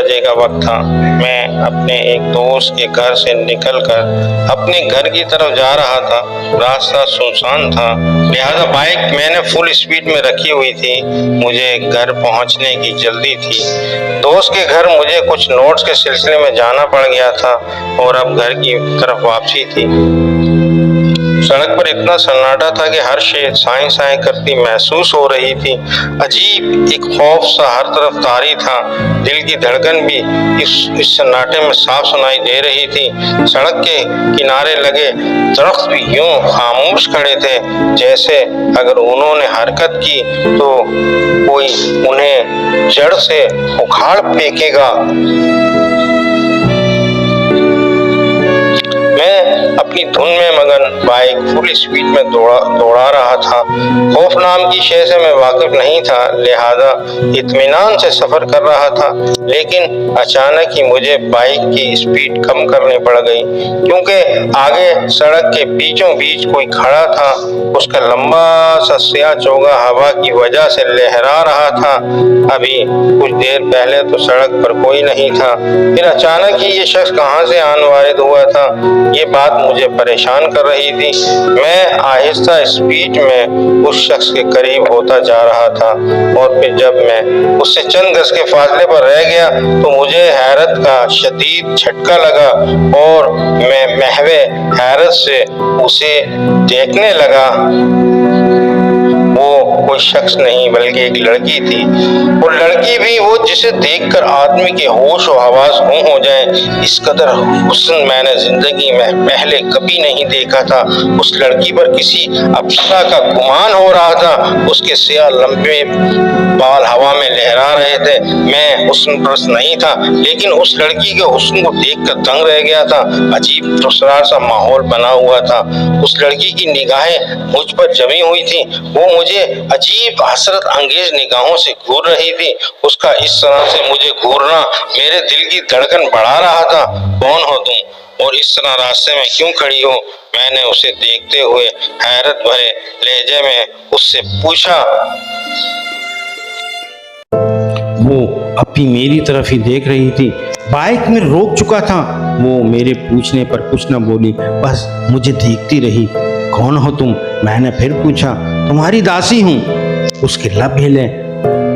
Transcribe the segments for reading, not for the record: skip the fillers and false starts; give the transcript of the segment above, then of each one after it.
बजे का वक्त था। मैं अपने एक दोस्त के घर से निकलकर अपने घर की तरफ जा रहा था। रास्ता सुनसान था, लिहाजा बाइक मैंने फुल स्पीड में रखी हुई थी। मुझे घर पहुंचने की जल्दी थी। दोस्त के घर मुझे कुछ नोट्स के सिलसिले में जाना पड़ गया था और अब घर की तरफ वापसी थी। सड़क पर इतना सन्नाटा था कि हर चीज साए साए करती महसूस हो रही थी। अजीब एक खौफ सा हर तरफ तारी था। दिल की धड़कन भी इस सन्नाटे में साफ सुनाई दे रही थी। सड़क के किनारे लगे दरख्त भी यूं खामोश खड़े थे, जैसे अगर उन्होंने हरकत की तो कोई उन्हें जड़ से उखाड़ फेंकेगा। मैं अपनी धुन में मगन बाइक फुल स्पीड में दौड़ा रहा था। खौफ नाम की शय से मैं वाकिफ नहीं था, लिहाजा इत्मीनान से सफर कर रहा था। लेकिन अचानक ही मुझे बाइक की स्पीड कम करनी पड़ गई, क्योंकि आगे सड़क के बीचों बीच कोई खड़ा था। उसका लंबा सा स्याह चोगा हवा की वजह से लहरा रहा था। अभी कुछ देर पहले तो सड़क पर कोई नहीं था, फिर अचानक ही ये शख्स कहाँ से आन वारिद हुआ था, ये बात मुझे परेशान कर रही थी। मैं आहिस्ता स्पीड में उस शख्स के करीब होता जा रहा था और फिर जब मैं उससे चंद गज के फासले पर रह गया तो मुझे हैरत का शदीद झटका लगा और मैं महवे हैरत से उसे देखने लगा। वो कोई शख्स नहीं बल्कि एक लड़की थी, और लड़की भी वो जिसे देखकर आदमी के होश और हवास गुम हो जाए। इस कदर हुस्न मैंने जिंदगी में पहले कभी नहीं देखा था। उस लड़की पर किसी अप्सरा का गुमान हो रहा था। उसके स्याह लंबे बाल हवा में लहरा रहे थे। मैं हुस्नपरस्त नहीं था, लेकिन उस लड़की के हुस्न को देखकर दंग रह गया था। अजीब दुसरार सा माहौल बना हुआ था। उस लड़की की निगाहें मुझ पर जमी हुई थी। वो मुझे अजीब हसरत अंगेज निगाहों से घूर रही थी। उसका इस तरह से मुझे घूरना मेरे दिल की धड़कन बढ़ा रहा था। कौन हो तुम और इस तरह रास्ते में क्यों खड़ी हो? मैंने उसे देखते हुए हैरत भरे लहजे में उससे पूछा। वो अभी मेरी तरफ ही देख रही थी। बाइक में रोक चुका था। वो मेरे पूछने पर कुछ न बोली, बस मुझे देखती रही। कौन हो तुम? मैंने फिर पूछा। तुम्हारी दासी हूँ। उसके लब हिले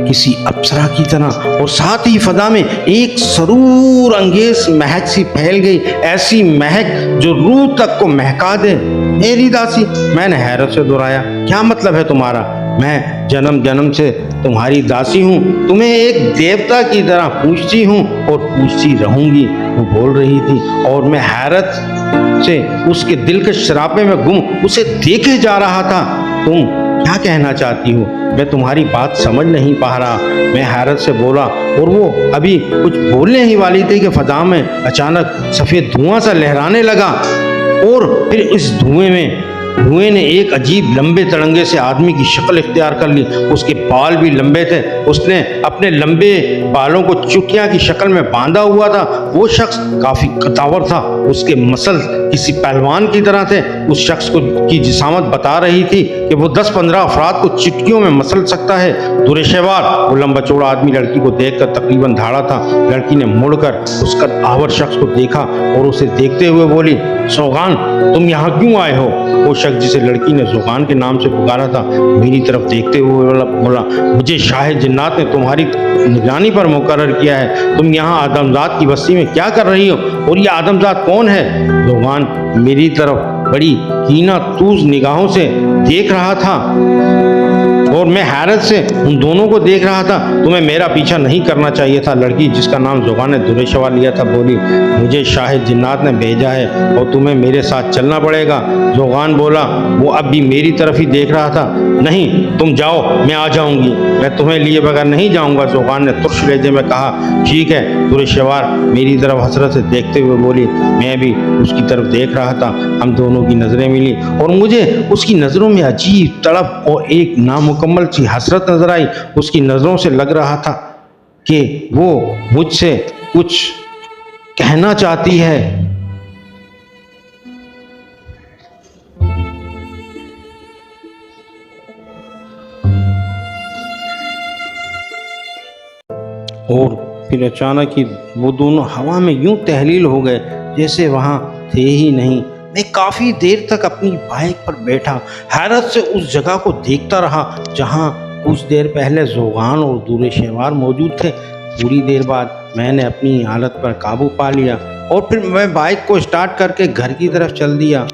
किसी अप्सरा की तरह, और साथ ही फजा में एक सरूर अंगेज महक सी फैल गई, ऐसी महक जो रूह तक को महका दे। मेरी दासी? मैंने हैरत से दोहराया। क्या मतलब है तुम्हारा? मैं जन्म जन्म से तुम्हारी दासी हूँ, तुम्हें एक देवता की तरह पूछती हूँ और पूछती रहूंगी। वो बोल रही थी और मैं हैरत से उसके दिल के शराबे में गुम उसे देखे जा रहा था। तुम क्या कहना चाहती हो? मैं तुम्हारी बात समझ नहीं पा रहा, मैं हैरत से बोला। और वो अभी कुछ बोलने ही वाली थी कि फजा में अचानक सफेद धुआं सा लहराने लगा, और फिर इस धुएं ने एक अजीब लंबे तरंगे से आदमी की शक्ल इख्तियार कर ली। उसके बाल भी लंबे थे। उसने अपने लंबे बालों को चुटिया की शक्ल में बांधा हुआ था। वो शख्स काफी कतावर था। उसके मसल किसी पहलवान की तरह थे। उस शख्स को की जिसामत बता रही थी कि वो 10-15 अफराद को चुटकियों में मसल सकता है। दुरेशेवार वो लंबा चौड़ा आदमी लड़की को देखकर तकरीबन धाड़ा था। लड़की ने मुड़कर उस कदावर शख्स को देखा और उसे देखते हुए बोली, सौगान, तुम यहाँ क्यों आए हो? वो शख्स जिसे लड़की ने ज़ुगान के नाम से पुकारा था मेरी तरफ देखते हुए बोला, मुझे शाह जिन्नात ने तुम्हारी निगरानी पर मुकर्रर किया है। तुम यहाँ आदमजात की बस्ती में क्या कर रही हो, और ये आदमजात कौन है? ज़ुगान मेरी तरफ बड़ी कीना तूज निगाहों से देख रहा था और मैं हैरत से उन दोनों को देख रहा था। तुम्हें मेरा पीछा नहीं करना चाहिए था। लड़की जिसका नाम ज़ुगान ने दुरेशवार लिया था बोली, मुझे शाह जिन्नात ने भेजा है और तुम्हें मेरे साथ चलना पड़ेगा। ज़ुगान बोला, वो अब भी मेरी तरफ ही देख रहा था। नहीं, तुम जाओ, मैं आ जाऊंगी। मैं तुम्हें लिए बगैर नहीं जाऊंगा। ज़ुगान ने तुर्श लहजे में कहा। ठीक है। दुरेशवार मेरी तरफ हसरत से देखते हुए बोली। मैं भी उसकी तरफ देख रहा था। हम दोनों की नजरें मिली और मुझे उसकी नजरों में अजीब तड़प और एक नामुकम्मल सी हसरत नजर आई। उसकी नजरों से लग रहा था कि वो मुझसे कुछ कहना चाहती है। और फिर अचानक ही वो दोनों हवा में यूं तहलील हो गए जैसे वहाँ थे ही नहीं। मैं काफ़ी देर तक अपनी बाइक पर बैठा हैरत से उस जगह को देखता रहा जहाँ कुछ देर पहले जोगान और दूरे शेवार मौजूद थे। थोड़ी देर बाद मैंने अपनी हालत पर काबू पा लिया और फिर मैं बाइक को स्टार्ट करके घर की तरफ चल दिया।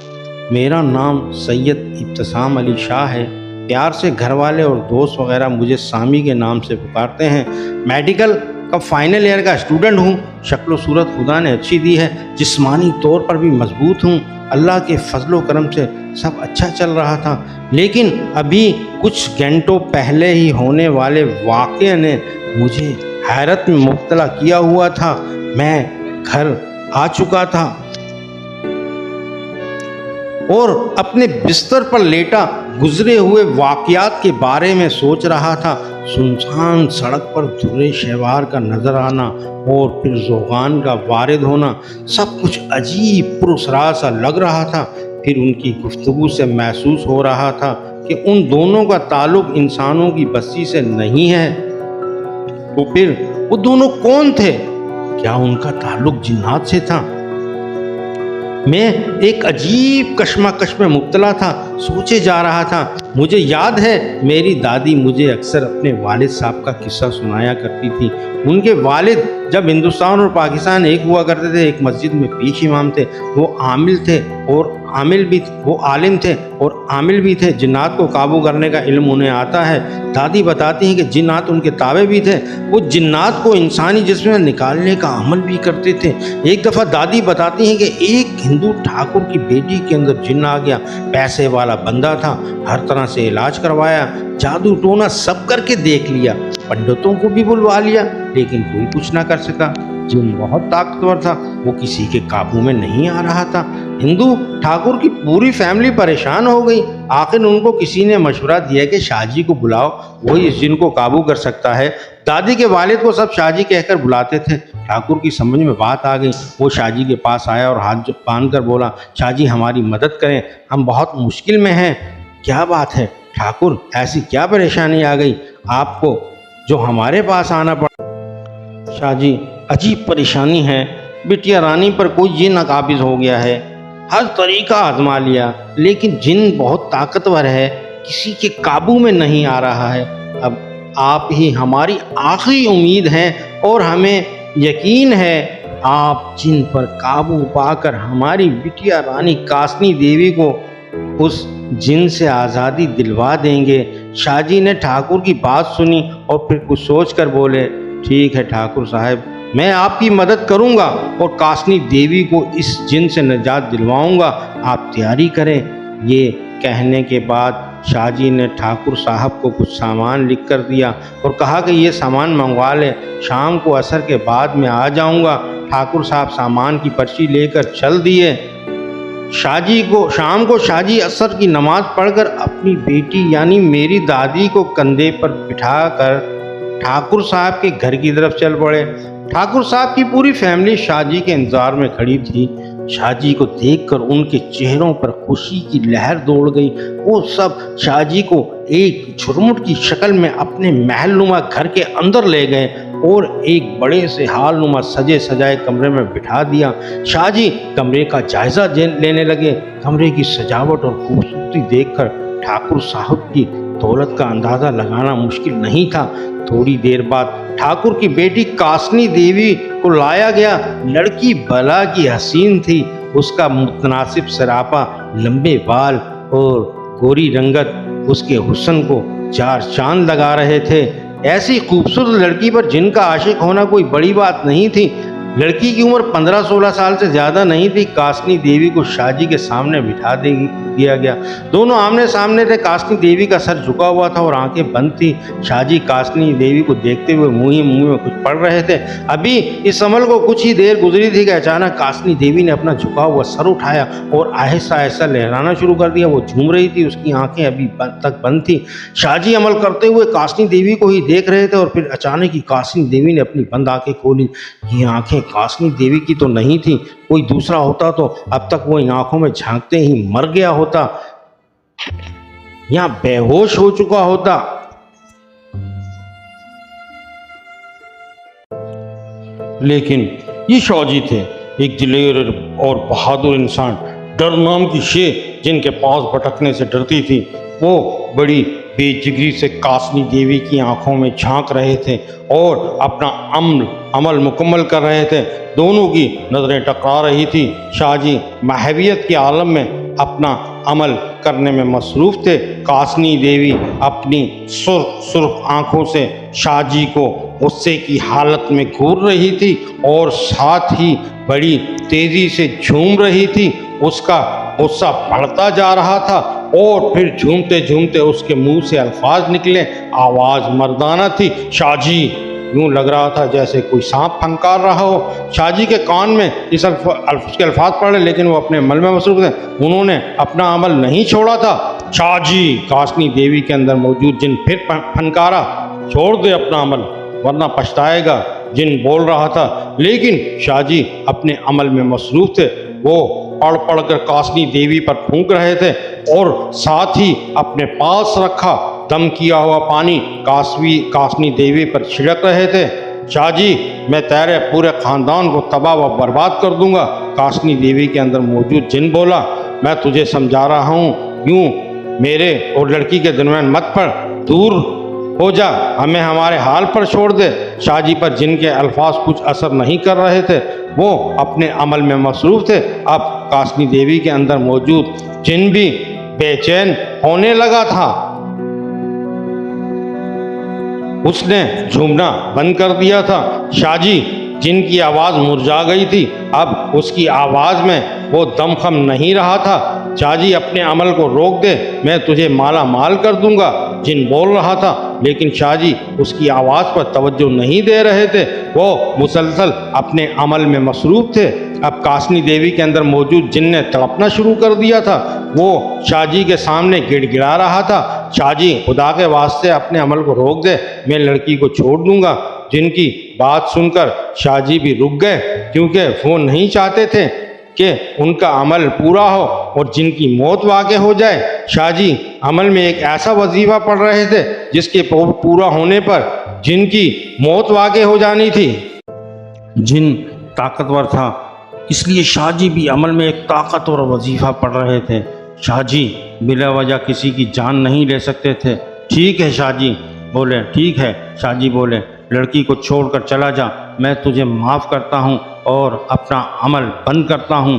मेरा नाम सैयद इब्तिसाम अली शाह है। प्यार से घर वाले और दोस्त वगैरह मुझे सामी के नाम से पुकारते हैं। मेडिकल का फाइनल ईयर का स्टूडेंट हूँ। शक्ल सूरत खुदा ने अच्छी दी है, जिस्मानी तौर पर भी मजबूत हूँ। अल्लाह के फजलो करम से सब अच्छा चल रहा था, लेकिन अभी कुछ घंटों पहले ही होने वाले वाक़े ने मुझे हैरत में मुब्तला किया हुआ था। मैं घर आ चुका था और अपने बिस्तर पर लेटा गुजरे हुए वाक़यात के बारे में सोच रहा था। सुनसान सड़क पर धुरे शहवार का नजर आना और फिर जोगान का वारिद होना सब कुछ अजीब पुरस्कार सा लग रहा था। फिर उनकी गुफ्तगू से महसूस हो रहा था कि उन दोनों का ताल्लुक इंसानों की बस्ती से नहीं है। तो फिर वो दोनों कौन थे? क्या उनका ताल्लुक जिन्नात से था? मैं एक अजीब कश्मकश में मुब्तला था, सोचे जा रहा था। मुझे याद है मेरी दादी मुझे अक्सर अपने वालिद साहब का किस्सा सुनाया करती थी। उनके वालिद जब हिंदुस्तान और पाकिस्तान एक हुआ करते थे, एक मस्जिद में पीश इमाम थे। वो आलिम थे और आमिल भी थे। जिन्नात को काबू करने का इल्म उन्हें आता है। दादी बताती हैं कि जिन्नात उनके ताबे भी थे। वो जिन्नात को इंसानी जिस्म में निकालने का अमल भी करते थे। एक दफ़ा दादी बताती हैं कि एक हिंदू ठाकुर की बेटी के अंदर जिन्न आ गया। पैसे वाला बंदा था, हर तरह से इलाज करवाया, जादू टोना सब करके देख लिया, पंडितों को भी बुलवा लिया, लेकिन कोई कुछ ना कर सका। जिन बहुत ताकतवर था, वो किसी के काबू में नहीं आ रहा था। हिंदू ठाकुर की पूरी फैमिली परेशान हो गई। आखिर उनको किसी ने मशवरा दिया कि शाहजी को बुलाओ, वही इस जिन को काबू कर सकता है। दादी के वालिद को सब शाहजी कहकर बुलाते थे। ठाकुर की समझ में बात आ गई। वो शाहजी के पास आया और हाथ बांध कर बोला, शाहजी हमारी मदद करें, हम बहुत मुश्किल में हैं। क्या बात है ठाकुर, ऐसी क्या परेशानी आ गई आपको जो हमारे पास आना पड़ा? शाहजी, अजीब परेशानी है। बिटिया रानी पर कोई जिन काबिज हो गया है। हर तरीका आजमा लिया, लेकिन जिन बहुत ताकतवर है, किसी के काबू में नहीं आ रहा है। अब आप ही हमारी आखिरी उम्मीद हैं और हमें यकीन है आप जिन पर काबू पाकर हमारी बिटिया रानी कासनी देवी को उस जिन से आज़ादी दिलवा देंगे। शाहजी ने ठाकुर की बात सुनी और फिर कुछ सोचकर बोले, ठीक है ठाकुर साहब, मैं आपकी मदद करूंगा और कासनी देवी को इस जिन से निजात दिलवाऊंगा, आप तैयारी करें। ये कहने के बाद शाहजी ने ठाकुर साहब को कुछ सामान लिख कर दिया और कहा कि ये सामान मंगवा लें, शाम को असर के बाद में आ जाऊंगा। ठाकुर साहब सामान की पर्ची लेकर चल दिए। शाम को शाहजी असर की नमाज पढ़कर अपनी बेटी यानी मेरी दादी को कंधे पर बिठाकर ठाकुर साहब के घर की तरफ चल पड़े। ठाकुर साहब की पूरी फैमिली शाहजी के इंतजार में खड़ी थी। शाहजी को देखकर उनके चेहरों पर खुशी की लहर दौड़ गई। वो सब शाहजी को एक झुरमुट की शक्ल में अपने महलनुमा घर के अंदर ले गए और एक बड़े से हालनुमा सजे सजाए कमरे में बिठा दिया। शाहजी कमरे का जायजा लेने लगे। कमरे की सजावट और खूबसूरती देखकर ठाकुर साहब की दौलत का अंदाज़ा लगाना मुश्किल नहीं था। थोड़ी देर बाद ठाकुर की बेटी कासनी देवी को लाया गया। लड़की भला की हसीन थी। उसका मुतनासिब सरापा, लंबे बाल और गोरी रंगत उसके हुस्न को चार चांद लगा रहे थे। ऐसी खूबसूरत लड़की पर जिनका आशिक होना कोई बड़ी बात नहीं थी। लड़की की उम्र 15-16 साल से ज़्यादा नहीं थी। कासनी देवी को शाहजी के सामने बिठा दिया गया। दोनों आमने सामने थे। कासनी देवी का सर झुका हुआ था और आंखें बंद थी। शाहजी कासनी देवी को देखते हुए मुंह में कुछ पढ़ रहे थे। अभी इस अमल को कुछ ही देर गुजरी थी कि अचानक कासनी देवी ने अपना झुका हुआ सर उठाया और आहिस्ता आहिस्ता लहराना शुरू कर दिया। वो झूम रही थी, उसकी आंखें अभी तक बंद थी। शाहजी अमल करते हुए कासनी देवी को ही देख रहे थे और फिर अचानक ही कासनी देवी ने अपनी बंद आंखें खोली। ये आंखें कासनी देवी की तो नहीं थी। कोई दूसरा होता तो अब तक वो इन आंखों में झांकते ही मर गया होता या बेहोश हो चुका होता। लेकिन ये शाहजी थे, एक दिलेर और बहादुर इंसान। डर नाम की शे जिनके पास भटकने से डरती थी, वो बड़ी बेजिगरी से कासनी देवी की आंखों में झांक रहे थे और अपना अमल मुकम्मल कर रहे थे। दोनों की नज़रें टकरा रही थी। शाहजी महवियत के आलम में अपना अमल करने में मसरूफ़ थे। कासनी देवी अपनी सुर्ख आंखों से शाहजी को गुस्से की हालत में घूर रही थी और साथ ही बड़ी तेज़ी से झूम रही थी। उसका गुस्सा बढ़ता जा रहा था और फिर झूमते झूमते उसके मुंह से अल्फाज निकले। आवाज़ मर्दाना थी। शाहजी, यूं लग रहा था जैसे कोई सांप फंकार रहा हो। शाहजी के कान में उसके अल्फाज पड़े, लेकिन वो अपने अमल में मसरूफ थे। उन्होंने अपना अमल नहीं छोड़ा था। शाहजी, कासनी देवी के अंदर मौजूद जिन फिर फनकारा, छोड़ दे अपना अमल वरना पछताएगा। जिन बोल रहा था, लेकिन शाहजी अपने अमल में मसरूफ थे। वो पढ़ पढ़ कर कासनी देवी पर फूंक रहे थे और साथ ही अपने पास रखा दम किया हुआ पानी कासनी देवी पर छिड़क रहे थे। शाहजी, मैं तेरे पूरे खानदान को तबाह व बर्बाद कर दूंगा। कासनी देवी के अंदर मौजूद जिन बोला, मैं तुझे समझा रहा हूँ, यूं मेरे और लड़की के दरमियान मत पड़, दूर हो जा, हमें हमारे हाल पर छोड़ दे। शाहजी पर जिनके अल्फाज कुछ असर नहीं कर रहे थे, वो अपने अमल में मसरूफ थे। अब कासनी देवी के अंदर मौजूद जिन भी बेचैन होने लगा था। उसने झूमना बंद कर दिया था। शाहजी, जिनकी आवाज़ मुरझा गई थी, अब उसकी आवाज़ में वो दमखम नहीं रहा था। शाहजी, अपने अमल को रोक दे, मैं तुझे माला माल कर दूंगा। जिन बोल रहा था, लेकिन शाहजी उसकी आवाज़ पर तवज्जो नहीं दे रहे थे। वो मुसलसल अपने अमल में मसरूफ़ थे। अब कासनी देवी के अंदर मौजूद जिन ने तड़पना शुरू कर दिया था। वो शाहजी के सामने गिड़गिड़ा रहा था, शाहजी, खुदा के वास्ते अपने अमल को रोक दे, मैं लड़की को छोड़ दूंगा। जिनकी बात सुनकर शाहजी भी रुक गए, क्योंकि वो नहीं चाहते थे कि उनका अमल पूरा हो और जिनकी मौत वाक़े हो जाए। शाहजी अमल में एक ऐसा वजीफ़ा पढ़ रहे थे जिसके पूरा होने पर जिनकी मौत वाक़े हो जानी थी। जिन ताकतवर था, इसलिए शाहजी भी अमल में एक ताकतवर वजीफ़ा पढ़ रहे थे। शाहजी बिला वजह किसी की जान नहीं ले सकते थे। ठीक है शाहजी बोले, ठीक है। शाहजी बोले, लड़की को छोड़कर चला जा, मैं तुझे माफ़ करता हूँ और अपना अमल बंद करता हूँ।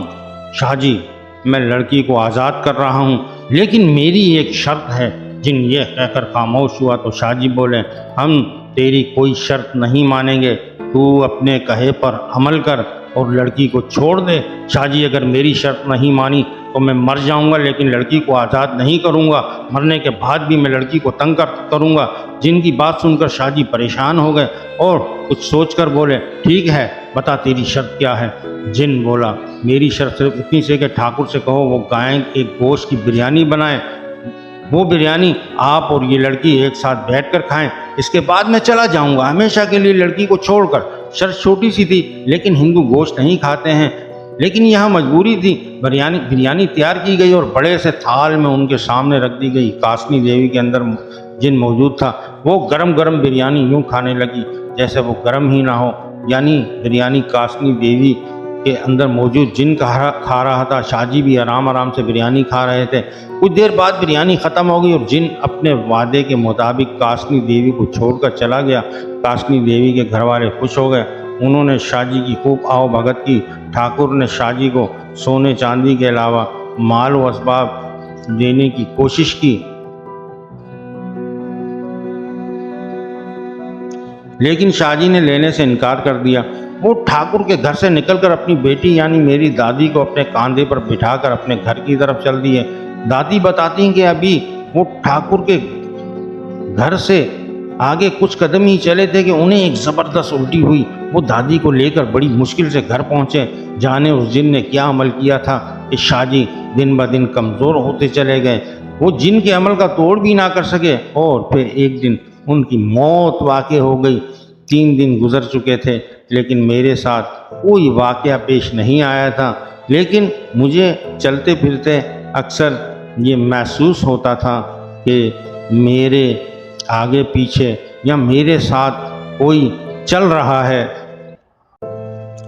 शाहजी, मैं लड़की को आज़ाद कर रहा हूँ, लेकिन मेरी एक शर्त है। जिन ये कहकर खामोश हुआ तो शाहजी बोले, हम तेरी कोई शर्त नहीं मानेंगे, तू अपने कहे पर अमल कर और लड़की को छोड़ दे। शाहजी, अगर मेरी शर्त नहीं मानी तो मैं मर जाऊंगा, लेकिन लड़की को आज़ाद नहीं करूंगा। मरने के बाद भी मैं लड़की को तंग करूंगा। जिनकी बात सुनकर शाहजी परेशान हो गए और कुछ सोचकर बोले, ठीक है, बता तेरी शर्त क्या है। जिन बोला, मेरी शर्त सिर्फ इतनी से कि ठाकुर से कहो वो गाय के गोश्त की बिरयानी बनाए, वो बिरयानी आप और ये लड़की एक साथ बैठकर खाएं, इसके बाद मैं चला जाऊंगा हमेशा के लिए लड़की को छोड़कर। शर्त छोटी सी थी, लेकिन हिंदू गोश्त नहीं खाते हैं, लेकिन यहाँ मजबूरी थी। बिरयानी तैयार की गई और बड़े से थाल में उनके सामने रख दी गई। कासनी देवी के अंदर जिन मौजूद था, वो गरम गरम बिरयानी यूँ खाने लगी जैसे वो गरम ही ना हो, यानी बिरयानी कासनी देवी के अंदर मौजूद जिन खा रहा था। शाहजी भी आराम आराम से बिरयानी खा रहे थे। कुछ देर बाद बिरयानी ख़त्म हो गई और जिन अपने वादे के मुताबिक कासनी देवी को छोड़कर चला गया। कासनी देवी के घर वाले खुश हो गए। उन्होंने शाहजी की खूब आओ भगत की। ठाकुर ने शाहजी को सोने चांदी के अलावा माल व असबाब देने की कोशिश की, लेकिन शाहजी ने लेने से इनकार कर दिया। वो ठाकुर के घर से निकलकर अपनी बेटी यानी मेरी दादी को अपने कंधे पर बिठाकर अपने घर की तरफ चल दिए। दादी बताती हैं कि अभी वो ठाकुर के घर से आगे कुछ कदम ही चले थे कि उन्हें एक ज़बरदस्त उल्टी हुई। वो दादी को लेकर बड़ी मुश्किल से घर पहुँचे। जाने उस जिन ने क्या अमल किया था कि शाहजी दिन ब दिन कमज़ोर होते चले गए। वो जिन के अमल का तोड़ भी ना कर सके और फिर एक दिन उनकी मौत वाक़े हो गई। 3 दिन गुजर चुके थे, लेकिन मेरे साथ कोई वाक़या पेश नहीं आया था। लेकिन मुझे चलते फिरते अक्सर ये महसूस होता था कि मेरे आगे पीछे या मेरे साथ कोई चल रहा है।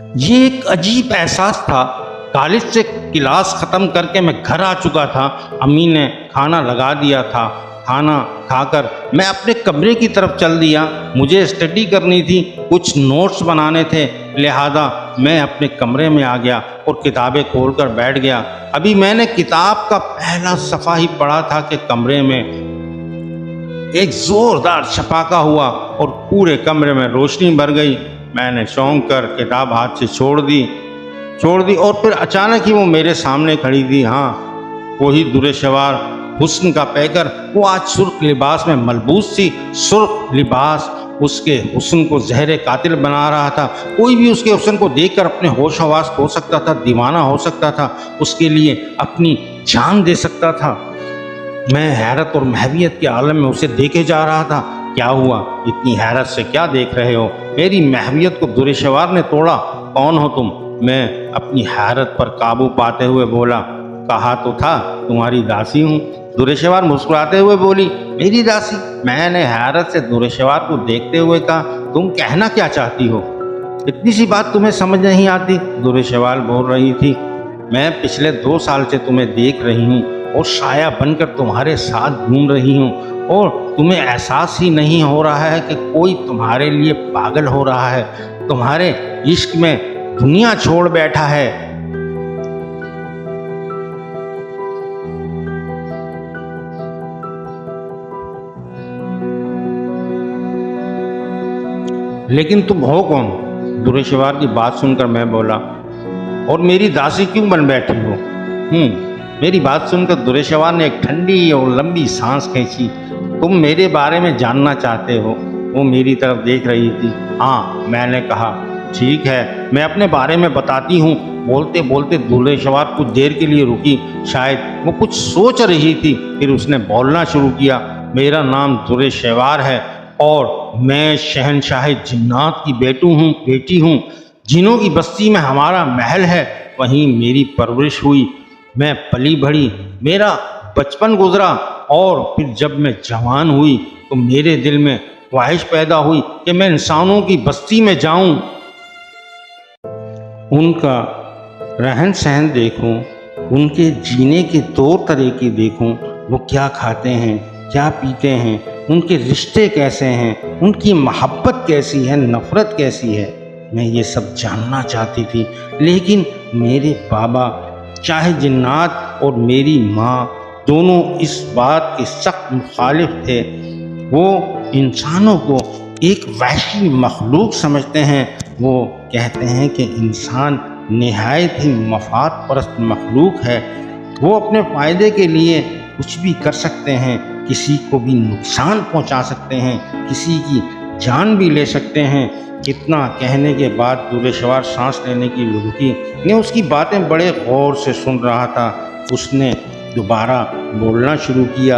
ये एक अजीब एहसास था। कॉलेज से क्लास ख़त्म करके मैं घर आ चुका था। अम्मी ने खाना लगा दिया था। खाना खाकर मैं अपने कमरे की तरफ चल दिया। मुझे स्टडी करनी थी, कुछ नोट्स बनाने थे, लिहाजा मैं अपने कमरे में आ गया और किताबें खोलकर बैठ गया। अभी मैंने किताब का पहला सफ़ा ही पढ़ा था कि कमरे में एक ज़ोरदार छपाका हुआ और पूरे कमरे में रोशनी भर गई। मैंने चौंक कर किताब हाथ से छोड़ दी और फिर अचानक ही वो मेरे सामने खड़ी थी। हाँ, वही दुरेशवार हुस्न का पैकर। वो आज सुर्ख लिबास में मलबूस थी। सुर्ख लिबास उसके हुस्न को जहर कातिल बना रहा था। कोई भी उसके हुस्न को देखकर अपने होश हवास खो सकता था, दीवाना हो सकता था, उसके लिए अपनी जान दे सकता था। मैं हैरत और महवियत के आलम में उसे देखे जा रहा था। क्या हुआ? इतनी हैरत से क्या देख रहे हो? मेरी महवियत को दुरेशवार ने तोड़ा। कौन हो तुम? मैं अपनी हैरत पर काबू पाते हुए बोला। कहा तो था तुम्हारी दासी हूँ। दुरेशवार मुस्कुराते हुए बोली, मेरी दासी? मैंने हैरत से दुरेशवार को देखते हुए कहा, तुम कहना क्या चाहती हो? इतनी सी बात तुम्हें समझ नहीं आती? दुरेशवार बोल रही थी। मैं पिछले 2 साल से तुम्हें देख रही हूँ और साया बनकर तुम्हारे साथ घूम रही हूँ और तुम्हें एहसास ही नहीं हो रहा है कि कोई तुम्हारे लिए पागल हो रहा है, तुम्हारे इश्क में दुनिया छोड़ बैठा है। लेकिन तुम हो कौन? दुरेशवार की बात सुनकर मैं बोला, और मेरी दासी क्यों बन बैठी हो? मेरी बात सुनकर दुरेशवार ने एक ठंडी और लंबी सांस खींची। तुम मेरे बारे में जानना चाहते हो? वो मेरी तरफ देख रही थी। हाँ, मैंने कहा, ठीक है, मैं अपने बारे में बताती हूँ। बोलते बोलते दुरेशवार कुछ देर के लिए रुकी। शायद वो कुछ सोच रही थी। फिर उसने बोलना शुरू किया। मेरा नाम दुरेशवार है और मैं शहनशाह जिन्नात की बेटी हूँ। जिनों की बस्ती में हमारा महल है, वहीं मेरी परवरिश हुई। मैं पली बढ़ी, मेरा बचपन गुजरा और फिर जब मैं जवान हुई तो मेरे दिल में ख्वाहिश पैदा हुई कि मैं इंसानों की बस्ती में जाऊं, उनका रहन सहन देखूं, उनके जीने के तौर तरीके देखूं। वो क्या खाते हैं, क्या पीते हैं, उनके रिश्ते कैसे हैं, उनकी मोहब्बत कैसी है, नफ़रत कैसी है। मैं ये सब जानना चाहती थी। लेकिन मेरे बाबा चाहे जिन्नात और मेरी माँ दोनों इस बात के सख्त मुखालिफ थे। वो इंसानों को एक वहशी मखलूक समझते हैं। वो कहते हैं कि इंसान निहायत ही मफाद परस्त मखलूक है। वो अपने फ़ायदे के लिए कुछ भी कर सकते हैं, किसी को भी नुकसान पहुंचा सकते हैं, किसी की जान भी ले सकते हैं। इतना कहने के बाद दुरेशवार सांस लेने की रुकी। मैं उसकी बातें बड़े गौर से सुन रहा था। उसने दोबारा बोलना शुरू किया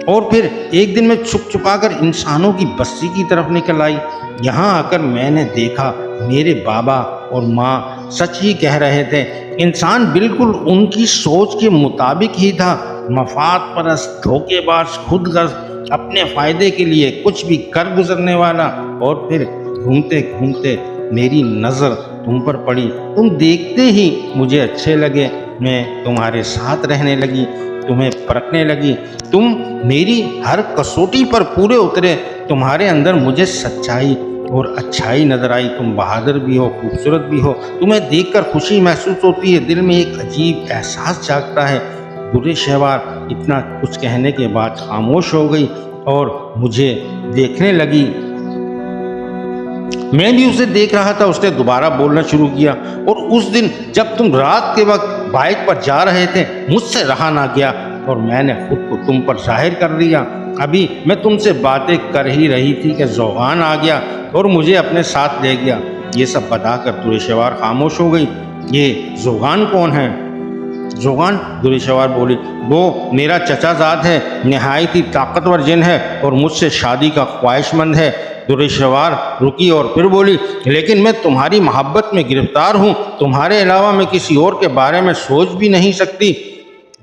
और फिर एक दिन मैं छुप छुपाकर इंसानों की बस्ती की तरफ निकल आई। यहाँ आकर मैंने देखा मेरे बाबा और माँ सच ही कह रहे थे। इंसान बिल्कुल उनकी सोच के मुताबिक ही था। मफाद परस्त, धोखेबाज, खुदगर्ज, अपने फ़ायदे के लिए कुछ भी कर गुजरने वाला। और फिर घूमते घूमते मेरी नज़र तुम पर पड़ी। तुम देखते ही मुझे अच्छे लगे। मैं तुम्हारे साथ रहने लगी, तुम्हें परखने लगी। तुम मेरी हर कसौटी पर पूरे उतरे। तुम्हारे अंदर मुझे सच्चाई और अच्छाई नजर आई। तुम बहादुर भी हो, खूबसूरत भी हो। तुम्हें देखकर खुशी महसूस होती है, दिल में एक अजीब एहसास जागता है। दुरेशवार इतना कुछ कहने के बाद खामोश हो गई और मुझे देखने लगी। मैं भी उसे देख रहा था। उसने दोबारा बोलना शुरू किया, और उस दिन जब तुम रात के वक्त बाइक पर जा रहे थे, मुझसे रहा ना गया और मैंने खुद को तुम पर जाहिर कर दिया। अभी मैं तुमसे बातें कर ही रही थी कि ज़ोगान आ गया और मुझे अपने साथ ले गया। ये सब बताकर दुरेशवार खामोश हो गई। ये ज़ोगान कौन है? ज़ोगान? दुरेशवार बोली, वो मेरा चचाजाद है। नहायत ही ताकतवर जिन है और मुझसे शादी का ख्वाहिशमंद है। दुरेशवार रुकी और फिर बोली, लेकिन मैं तुम्हारी मोहब्बत में गिरफ्तार हूँ। तुम्हारे अलावा मैं किसी और के बारे में सोच भी नहीं सकती।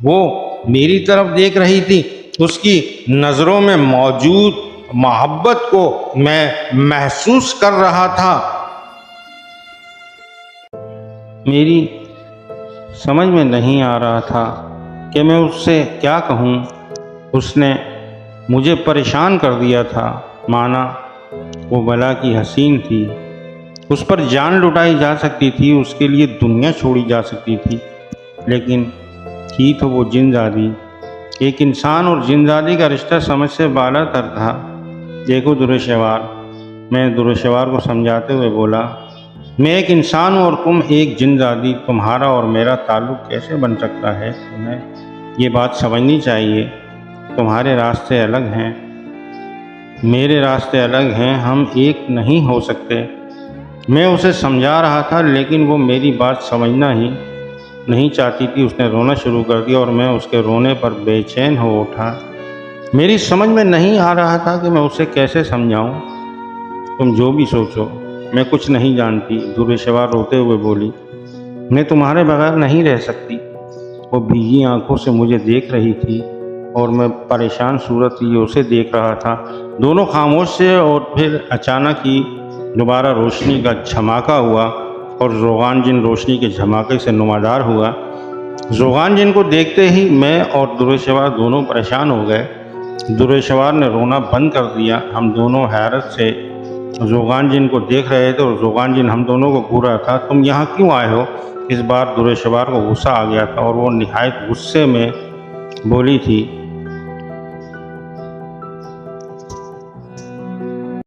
वो मेरी तरफ देख रही थी। उसकी नज़रों में मौजूद मोहब्बत को मैं महसूस कर रहा था। मेरी समझ में नहीं आ रहा था कि मैं उससे क्या कहूँ। उसने मुझे परेशान कर दिया था। माना वो भला की हसीन थी, उस पर जान लुटाई जा सकती थी, उसके लिए दुनिया छोड़ी जा सकती थी, लेकिन थी तो वो जिनज़ादी। एक इंसान और जिनज़ादी का रिश्ता समझ से बालातर था। देखो दुरेशवार, मैं दुरेशवार को समझाते हुए बोला, मैं एक इंसान हूँ और तुम एक जिनज़ादी। तुम्हारा और मेरा ताल्लुक़ कैसे बन सकता है? तुम्हें ये बात समझनी चाहिए। तुम्हारे रास्ते अलग हैं, मेरे रास्ते अलग हैं, हम एक नहीं हो सकते। मैं उसे समझा रहा था, लेकिन वो मेरी बात समझना ही नहीं चाहती थी। उसने रोना शुरू कर दिया और मैं उसके रोने पर बेचैन हो उठा। मेरी समझ में नहीं आ रहा था कि मैं उसे कैसे समझाऊं। तुम जो भी सोचो, मैं कुछ नहीं जानती, दुरेशवार रोते हुए बोली। मैं तुम्हारे बगैर नहीं रह सकती। वो भीगी आंखों से मुझे देख रही थी और मैं परेशान सूरत लिए उसे देख रहा था। दोनों खामोश से, और फिर अचानक ही दोबारा रोशनी का झमाका हुआ और ज़ोगान जिन रोशनी के झमाके से नुमादार हुआ। ज़ोगान जिन को देखते ही मैं और दुरेशवार दोनों परेशान हो गए। दुरेशवार ने रोना बंद कर दिया। हम दोनों हैरत से ज़ोगान जिन को देख रहे थे और ज़ोगान जिन हम दोनों को घूर रहा था। तुम यहाँ क्यों आए हो? इस बार दुरेशवार को गुस्सा आ गया था और वो निहायत गुस्से में बोली थी,